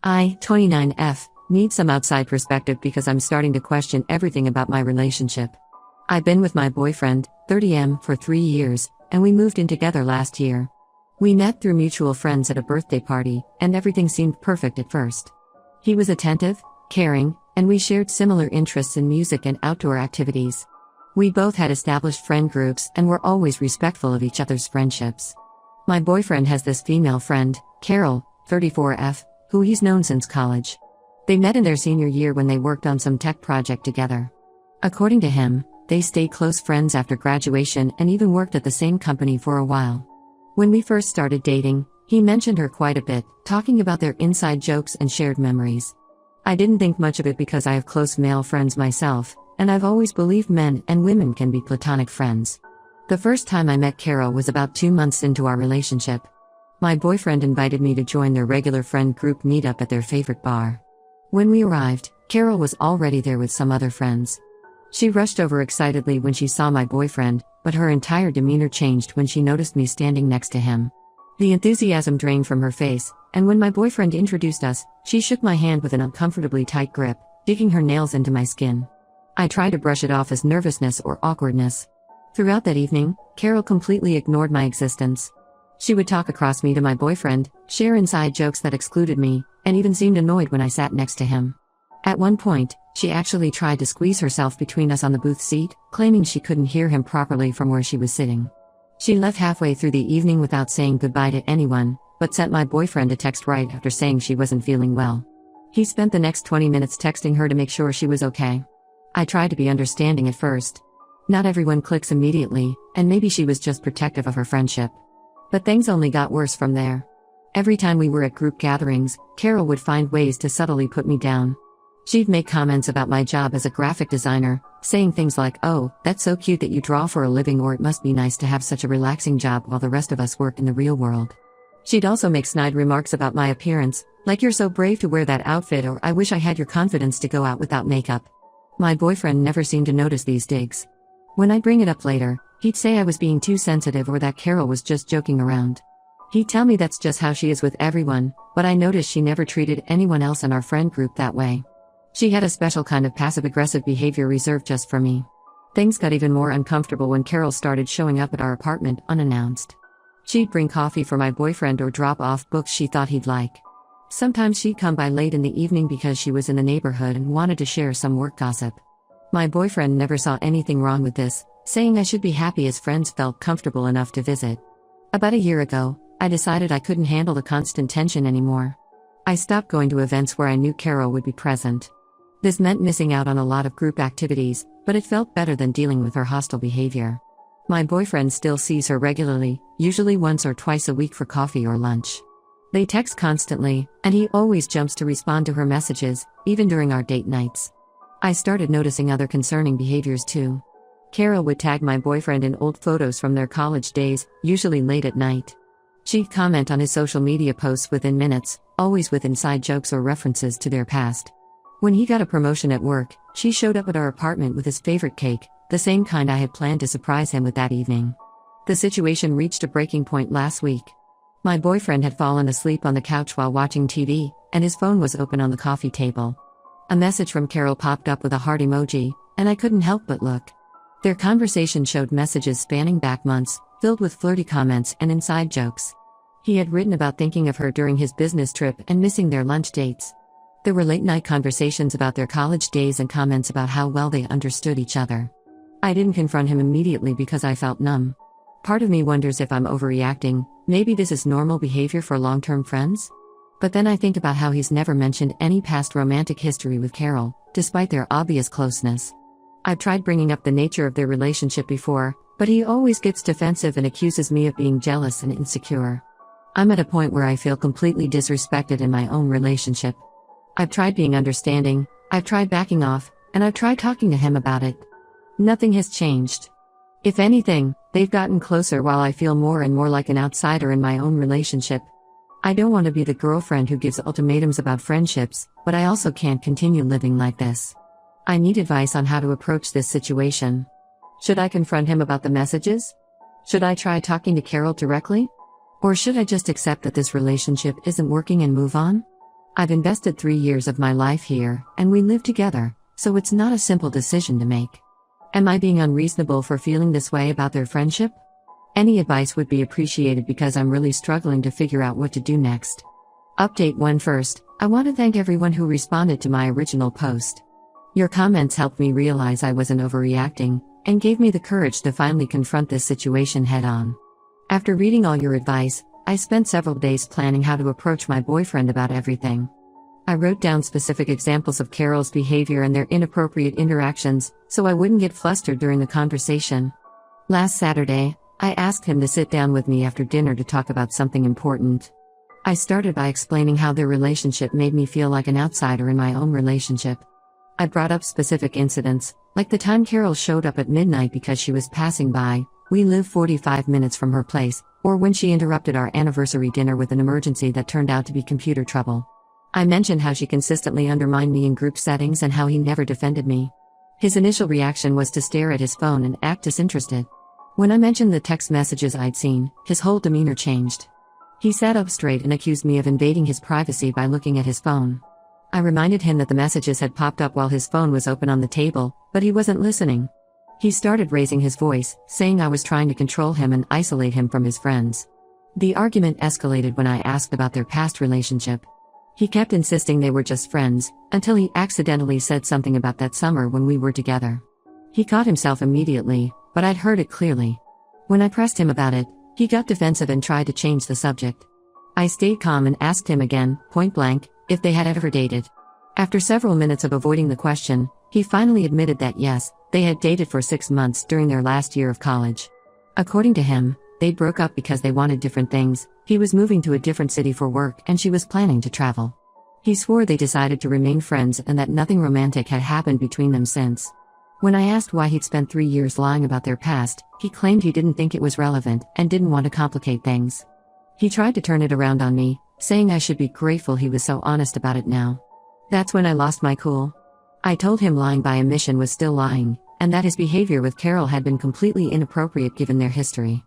I, 29F, need some outside perspective because I'm starting to question everything about my relationship. I've been with my boyfriend, 30M, for 3 years, and we moved in together last year. We met through mutual friends at a birthday party, and everything seemed perfect at first. He was attentive, caring, and we shared similar interests in music and outdoor activities. We both had established friend groups and were always respectful of each other's friendships. My boyfriend has this female friend, Carol, 34F, who he's known since college. They met in their senior year when they worked on some tech project together. According to him, they stayed close friends after graduation and even worked at the same company for a while. When we first started dating, he mentioned her quite a bit, talking about their inside jokes and shared memories. I didn't think much of it because I have close male friends myself, and I've always believed men and women can be platonic friends. The first time I met Carol was about 2 months into our relationship. My boyfriend invited me to join their regular friend group meetup at their favorite bar. When we arrived, Carol was already there with some other friends. She rushed over excitedly when she saw my boyfriend, but her entire demeanor changed when she noticed me standing next to him. The enthusiasm drained from her face, and when my boyfriend introduced us, she shook my hand with an uncomfortably tight grip, digging her nails into my skin. I tried to brush it off as nervousness or awkwardness. Throughout that evening, Carol completely ignored my existence. She would talk across me to my boyfriend, share inside jokes that excluded me, and even seemed annoyed when I sat next to him. At one point, she actually tried to squeeze herself between us on the booth seat, claiming she couldn't hear him properly from where she was sitting. She left halfway through the evening without saying goodbye to anyone, but sent my boyfriend a text right after saying she wasn't feeling well. He spent the next 20 minutes texting her to make sure she was okay. I tried to be understanding at first. Not everyone clicks immediately, and maybe she was just protective of her friendship. But things only got worse from there. Every time we were at group gatherings, Carol would find ways to subtly put me down. She'd make comments about my job as a graphic designer, saying things like, "Oh, that's so cute that you draw for a living," or "It must be nice to have such a relaxing job while the rest of us work in the real world." She'd also make snide remarks about my appearance, like "You're so brave to wear that outfit," or "I wish I had your confidence to go out without makeup." My boyfriend never seemed to notice these digs. When I'd bring it up later, he'd say I was being too sensitive or that Carol was just joking around. He'd tell me that's just how she is with everyone, but I noticed she never treated anyone else in our friend group that way. She had a special kind of passive-aggressive behavior reserved just for me. Things got even more uncomfortable when Carol started showing up at our apartment unannounced. She'd bring coffee for my boyfriend or drop off books she thought he'd like. Sometimes she'd come by late in the evening because she was in the neighborhood and wanted to share some work gossip. My boyfriend never saw anything wrong with this, saying I should be happy his friends felt comfortable enough to visit. About a year ago, I decided I couldn't handle the constant tension anymore. I stopped going to events where I knew Carol would be present. This meant missing out on a lot of group activities, but it felt better than dealing with her hostile behavior. My boyfriend still sees her regularly, usually once or twice a week for coffee or lunch. They text constantly, and he always jumps to respond to her messages, even during our date nights. I started noticing other concerning behaviors too. Carol would tag my boyfriend in old photos from their college days, usually late at night. She'd comment on his social media posts within minutes, always with inside jokes or references to their past. When he got a promotion at work, she showed up at our apartment with his favorite cake, the same kind I had planned to surprise him with that evening. The situation reached a breaking point last week. My boyfriend had fallen asleep on the couch while watching TV, and his phone was open on the coffee table. A message from Carol popped up with a heart emoji, and I couldn't help but look. Their conversation showed messages spanning back months, filled with flirty comments and inside jokes. He had written about thinking of her during his business trip and missing their lunch dates. There were late-night conversations about their college days and comments about how well they understood each other. I didn't confront him immediately because I felt numb. Part of me wonders if I'm overreacting, maybe this is normal behavior for long-term friends? But then I think about how he's never mentioned any past romantic history with Carol, despite their obvious closeness. I've tried bringing up the nature of their relationship before, but he always gets defensive and accuses me of being jealous and insecure. I'm at a point where I feel completely disrespected in my own relationship. I've tried being understanding, I've tried backing off, and I've tried talking to him about it. Nothing has changed. If anything, they've gotten closer while I feel more and more like an outsider in my own relationship. I don't want to be the girlfriend who gives ultimatums about friendships, but I also can't continue living like this. I need advice on how to approach this situation. Should I confront him about the messages? Should I try talking to Carol directly? Or should I just accept that this relationship isn't working and move on? I've invested 3 years of my life here, and we live together, so it's not a simple decision to make. Am I being unreasonable for feeling this way about their friendship? Any advice would be appreciated because I'm really struggling to figure out what to do next. Update 1 First, I want to thank everyone who responded to my original post. Your comments helped me realize I wasn't overreacting, and gave me the courage to finally confront this situation head-on. After reading all your advice, I spent several days planning how to approach my boyfriend about everything. I wrote down specific examples of Carol's behavior and their inappropriate interactions, so I wouldn't get flustered during the conversation. Last Saturday, I asked him to sit down with me after dinner to talk about something important. I started by explaining how their relationship made me feel like an outsider in my own relationship. I brought up specific incidents, like the time Carol showed up at midnight because she was passing by. We live 45 minutes from her place, or when she interrupted our anniversary dinner with an emergency that turned out to be computer trouble. I mentioned how she consistently undermined me in group settings and how he never defended me. His initial reaction was to stare at his phone and act disinterested. When I mentioned the text messages I'd seen, his whole demeanor changed. He sat up straight and accused me of invading his privacy by looking at his phone. I reminded him that the messages had popped up while his phone was open on the table, but he wasn't listening. He started raising his voice, saying I was trying to control him and isolate him from his friends. The argument escalated when I asked about their past relationship. He kept insisting they were just friends, until he accidentally said something about that summer when we were together. He caught himself immediately, but I'd heard it clearly. When I pressed him about it, he got defensive and tried to change the subject. I stayed calm and asked him again, point blank, if they had ever dated. After several minutes of avoiding the question, he finally admitted that yes, they had dated for 6 months during their last year of college. According to him, they broke up because they wanted different things. He was moving to a different city for work and she was planning to travel. He swore they decided to remain friends and that nothing romantic had happened between them since. When I asked why he'd spent 3 years lying about their past, he claimed he didn't think it was relevant and didn't want to complicate things. He tried to turn it around on me, saying I should be grateful he was so honest about it now. That's when I lost my cool. I told him lying by omission was still lying, and that his behavior with Carol had been completely inappropriate given their history.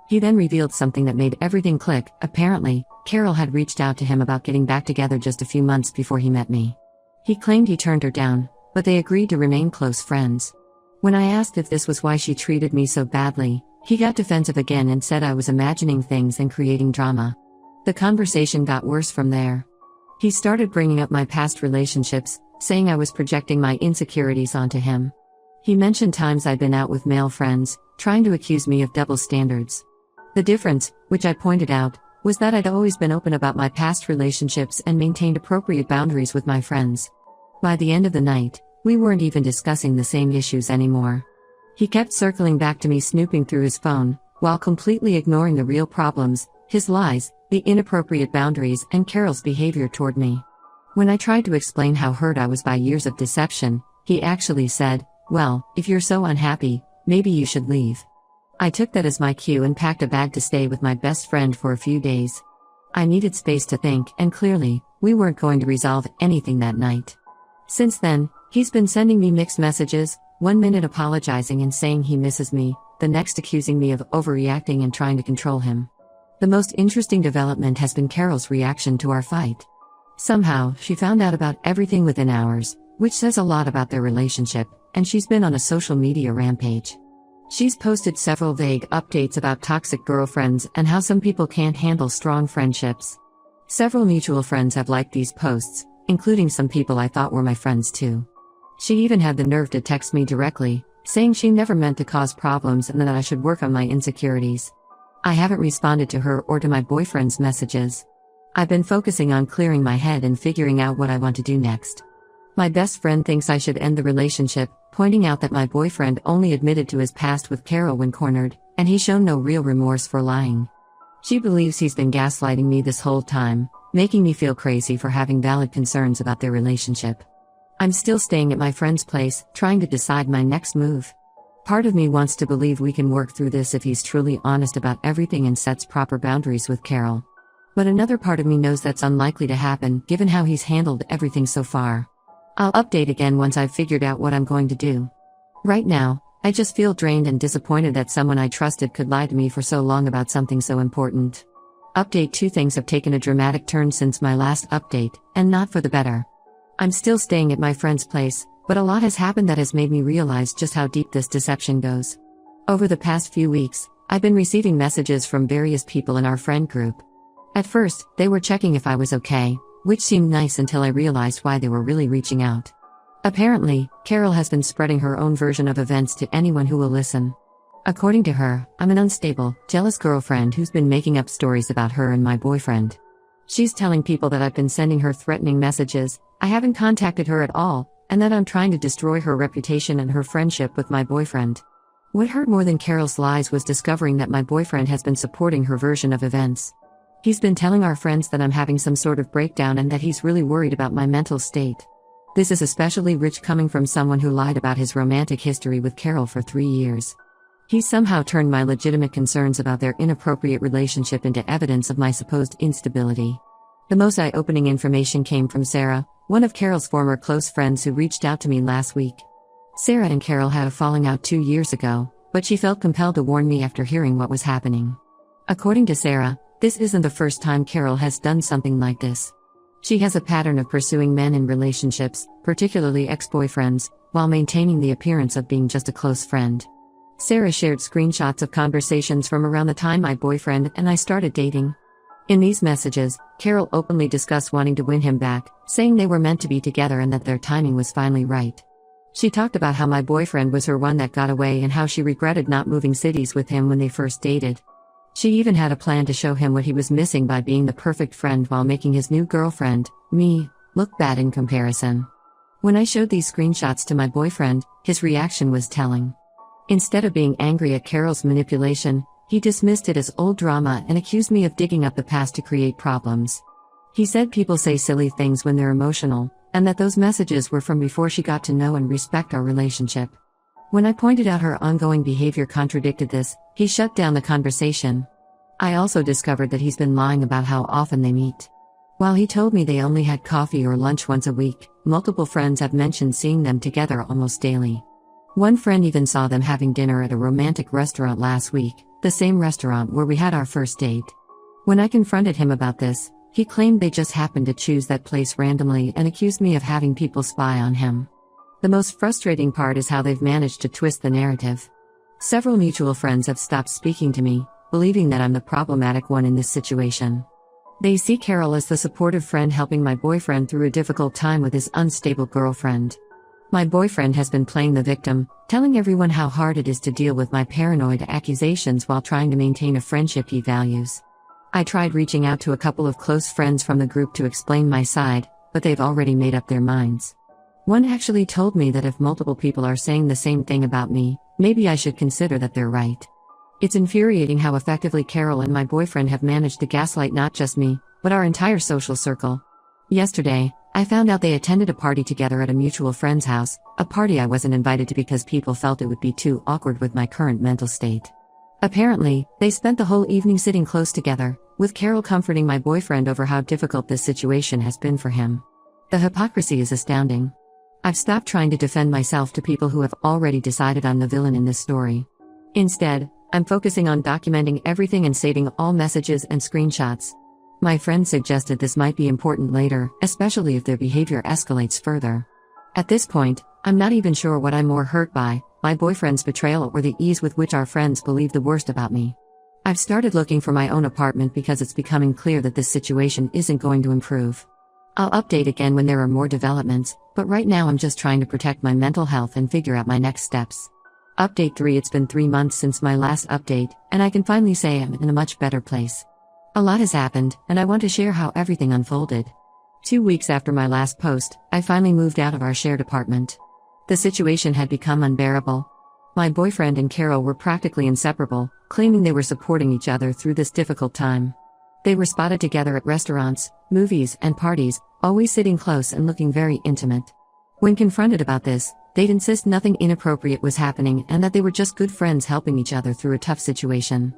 He then revealed something that made everything click. Apparently, Carol had reached out to him about getting back together just a few months before he met me. He claimed he turned her down, but they agreed to remain close friends. When I asked if this was why she treated me so badly, he got defensive again and said I was imagining things and creating drama. The conversation got worse from there. He started bringing up my past relationships, saying I was projecting my insecurities onto him. He mentioned times I'd been out with male friends, trying to accuse me of double standards. The difference, which I pointed out, was that I'd always been open about my past relationships and maintained appropriate boundaries with my friends. By the end of the night, we weren't even discussing the same issues anymore. He kept circling back to me, snooping through his phone, while completely ignoring the real problems, his lies, the inappropriate boundaries, and Carol's behavior toward me. When I tried to explain how hurt I was by years of deception, he actually said, "Well, if you're so unhappy, maybe you should leave." I took that as my cue and packed a bag to stay with my best friend for a few days. I needed space to think, and clearly, we weren't going to resolve anything that night. Since then, he's been sending me mixed messages, 1 minute apologizing and saying he misses me, the next accusing me of overreacting and trying to control him. The most interesting development has been Carol's reaction to our fight. Somehow, she found out about everything within hours, which says a lot about their relationship, and she's been on a social media rampage. She's posted several vague updates about toxic girlfriends and how some people can't handle strong friendships. Several mutual friends have liked these posts, including some people I thought were my friends too. She even had the nerve to text me directly, saying she never meant to cause problems and that I should work on my insecurities. I haven't responded to her or to my boyfriend's messages. I've been focusing on clearing my head and figuring out what I want to do next. My best friend thinks I should end the relationship, pointing out that my boyfriend only admitted to his past with Carol when cornered, and he's shown no real remorse for lying. She believes he's been gaslighting me this whole time, making me feel crazy for having valid concerns about their relationship. I'm still staying at my friend's place, trying to decide my next move. Part of me wants to believe we can work through this if he's truly honest about everything and sets proper boundaries with Carol. But another part of me knows that's unlikely to happen, given how he's handled everything so far. I'll update again once I've figured out what I'm going to do. Right now, I just feel drained and disappointed that someone I trusted could lie to me for so long about something so important. Update 2: Things have taken a dramatic turn since my last update, and not for the better. I'm still staying at my friend's place, but a lot has happened that has made me realize just how deep this deception goes. Over the past few weeks, I've been receiving messages from various people in our friend group. At first, they were checking if I was okay, which seemed nice until I realized why they were really reaching out. Apparently, Carol has been spreading her own version of events to anyone who will listen. According to her, I'm an unstable, jealous girlfriend who's been making up stories about her and my boyfriend. She's telling people that I've been sending her threatening messages, I haven't contacted her at all, and that I'm trying to destroy her reputation and her friendship with my boyfriend. What hurt more than Carol's lies was discovering that my boyfriend has been supporting her version of events. He's been telling our friends that I'm having some sort of breakdown and that he's really worried about my mental state. This is especially rich coming from someone who lied about his romantic history with Carol for 3 years. He somehow turned my legitimate concerns about their inappropriate relationship into evidence of my supposed instability. The most eye-opening information came from Sarah, one of Carol's former close friends who reached out to me last week. Sarah and Carol had a falling out 2 years ago, but she felt compelled to warn me after hearing what was happening. According to Sarah, this isn't the first time Carol has done something like this. She has a pattern of pursuing men in relationships, particularly ex-boyfriends, while maintaining the appearance of being just a close friend. Sarah shared screenshots of conversations from around the time my boyfriend and I started dating. In these messages, Carol openly discussed wanting to win him back, saying they were meant to be together and that their timing was finally right. She talked about how my boyfriend was her one that got away and how she regretted not moving cities with him when they first dated. She even had a plan to show him what he was missing by being the perfect friend while making his new girlfriend, me, look bad in comparison. When I showed these screenshots to my boyfriend, his reaction was telling. Instead of being angry at Carol's manipulation, he dismissed it as old drama and accused me of digging up the past to create problems. He said people say silly things when they're emotional, and that those messages were from before she got to know and respect our relationship. When I pointed out her ongoing behavior contradicted this, he shut down the conversation. I also discovered that he's been lying about how often they meet. While he told me they only had coffee or lunch once a week, multiple friends have mentioned seeing them together almost daily. One friend even saw them having dinner at a romantic restaurant last week, the same restaurant where we had our first date. When I confronted him about this, he claimed they just happened to choose that place randomly and accused me of having people spy on him. The most frustrating part is how they've managed to twist the narrative. Several mutual friends have stopped speaking to me, believing that I'm the problematic one in this situation. They see Carol as the supportive friend helping my boyfriend through a difficult time with his unstable girlfriend. My boyfriend has been playing the victim, telling everyone how hard it is to deal with my paranoid accusations while trying to maintain a friendship he values. I tried reaching out to a couple of close friends from the group to explain my side, but they've already made up their minds. One actually told me that if multiple people are saying the same thing about me, maybe I should consider that they're right. It's infuriating how effectively Carol and my boyfriend have managed to gaslight not just me, but our entire social circle. Yesterday, I found out they attended a party together at a mutual friend's house, a party I wasn't invited to because people felt it would be too awkward with my current mental state. Apparently, they spent the whole evening sitting close together, with Carol comforting my boyfriend over how difficult this situation has been for him. The hypocrisy is astounding. I've stopped trying to defend myself to people who have already decided I'm the villain in this story. Instead, I'm focusing on documenting everything and saving all messages and screenshots. My friend suggested this might be important later, especially if their behavior escalates further. At this point, I'm not even sure what I'm more hurt by, my boyfriend's betrayal or the ease with which our friends believe the worst about me. I've started looking for my own apartment because it's becoming clear that this situation isn't going to improve. I'll update again when there are more developments, but right now I'm just trying to protect my mental health and figure out my next steps. Update 3: It's been 3 months since my last update, and I can finally say I'm in a much better place. A lot has happened, and I want to share how everything unfolded. 2 weeks after my last post, I finally moved out of our shared apartment. The situation had become unbearable. My boyfriend and Carol were practically inseparable, claiming they were supporting each other through this difficult time. They were spotted together at restaurants, movies, and parties, always sitting close and looking very intimate. When confronted about this, they'd insist nothing inappropriate was happening and that they were just good friends helping each other through a tough situation.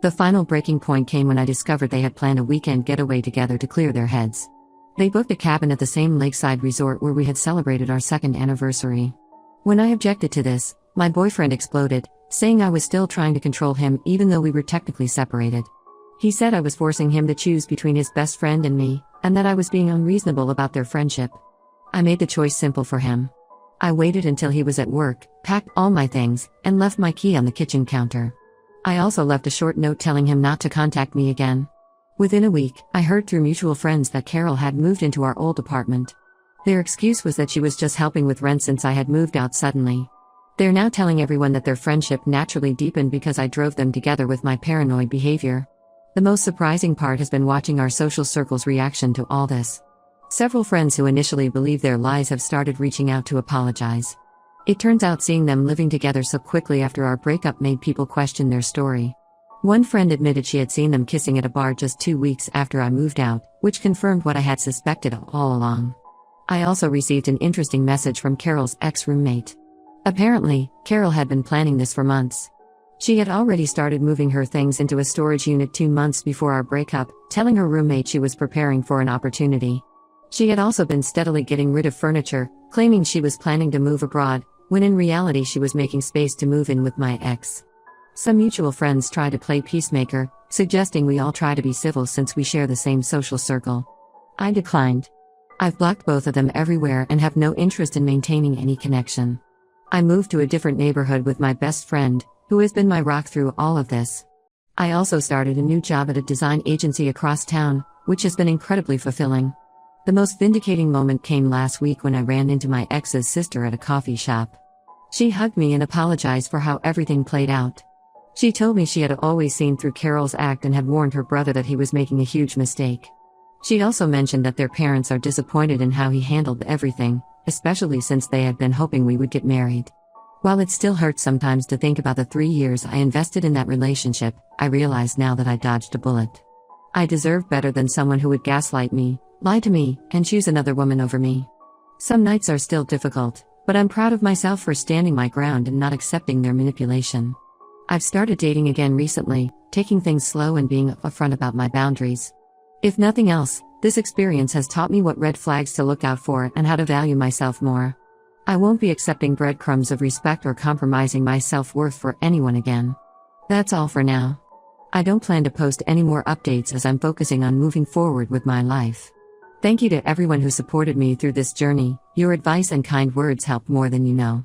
The final breaking point came when I discovered they had planned a weekend getaway together to clear their heads. They booked a cabin at the same lakeside resort where we had celebrated our 2nd anniversary. When I objected to this, my boyfriend exploded, saying I was still trying to control him even though we were technically separated. He said I was forcing him to choose between his best friend and me, and that I was being unreasonable about their friendship. I made the choice simple for him. I waited until he was at work, packed all my things, and left my key on the kitchen counter. I also left a short note telling him not to contact me again. Within a week, I heard through mutual friends that Carol had moved into our old apartment. Their excuse was that she was just helping with rent since I had moved out suddenly. They're now telling everyone that their friendship naturally deepened because I drove them together with my paranoid behavior. The most surprising part has been watching our social circle's reaction to all this. Several friends who initially believed their lies have started reaching out to apologize. It turns out seeing them living together so quickly after our breakup made people question their story. One friend admitted she had seen them kissing at a bar just 2 weeks after I moved out, which confirmed what I had suspected all along. I also received an interesting message from Carol's ex-roommate. Apparently, Carol had been planning this for months. She had already started moving her things into a storage unit 2 months before our breakup, telling her roommate she was preparing for an opportunity. She had also been steadily getting rid of furniture, claiming she was planning to move abroad, when in reality she was making space to move in with my ex. Some mutual friends tried to play peacemaker, suggesting we all try to be civil since we share the same social circle. I declined. I've blocked both of them everywhere and have no interest in maintaining any connection. I moved to a different neighborhood with my best friend, who has been my rock through all of this. I also started a new job at a design agency across town, which has been incredibly fulfilling. The most vindicating moment came last week when I ran into my ex's sister at a coffee shop. She hugged me and apologized for how everything played out. She told me she had always seen through Carol's act and had warned her brother that he was making a huge mistake. She also mentioned that their parents are disappointed in how he handled everything, especially since they had been hoping we would get married. While it still hurts sometimes to think about the 3 years I invested in that relationship, I realize now that I dodged a bullet. I deserve better than someone who would gaslight me, lie to me, and choose another woman over me. Some nights are still difficult, but I'm proud of myself for standing my ground and not accepting their manipulation. I've started dating again recently, taking things slow and being upfront about my boundaries. If nothing else, this experience has taught me what red flags to look out for and how to value myself more. I won't be accepting breadcrumbs of respect or compromising my self-worth for anyone again. That's all for now. I don't plan to post any more updates as I'm focusing on moving forward with my life. Thank you to everyone who supported me through this journey. Your advice and kind words helped more than you know.